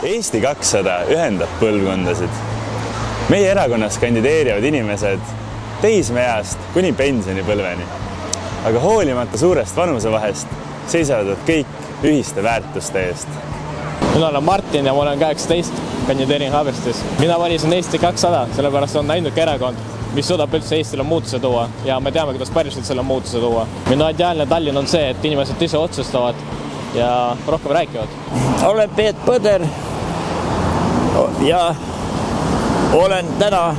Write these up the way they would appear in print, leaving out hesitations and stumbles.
Eesti 200 ühendab põlvkondasid. Meie erakonnas kandideerivad inimesed teismeeast kuni pensionipõlveni. Aga hoolimata suurest vanusevahest seisavad kõik ühiste väärtuste eest. Mina olen Martin ja ma olen 18, kandideerin Haaberstis. Mina valisin Eesti 200, sellepärast on ainuke erakond, mis suudab üldse Eestile muutuse tuua ja me teame, kuidas päriselt selle muutuse tuua. Minu ideaalne Tallinn on see, et inimesed ise otsustavad ja rohkem rääkivad. Olen Peet Põder ja olen täna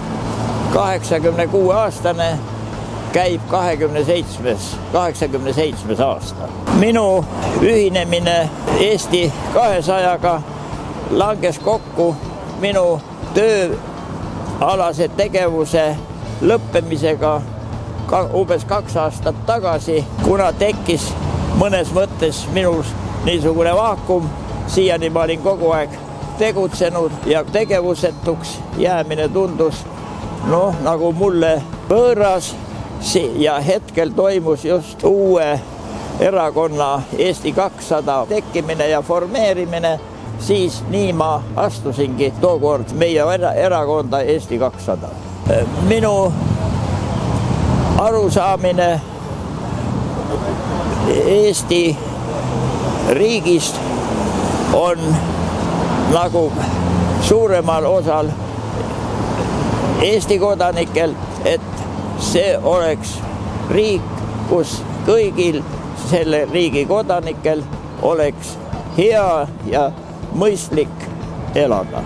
86-aastane, käib 87 aasta. Minu ühinemine Eesti 200-ga langes kokku minu tööalase tegevuse lõppemisega umbes 2 aastat tagasi, kuna tekkis mõnes mõttes minus niisugune vaakum. Siiani ma olin kogu aeg tegutsenud ja tegevusetuks jäämine tundus nagu mulle võõras ja hetkel toimus just uue erakonna Eesti 200 tekkimine ja formeerimine, siis nii ma astusingi tookord meie erakonda Eesti 200. Minu arusaamine Eesti riigist on nagu suuremal osal Eesti kodanikel, et see oleks riik, kus kõigil selle riigi kodanikel oleks hea ja mõistlik elada.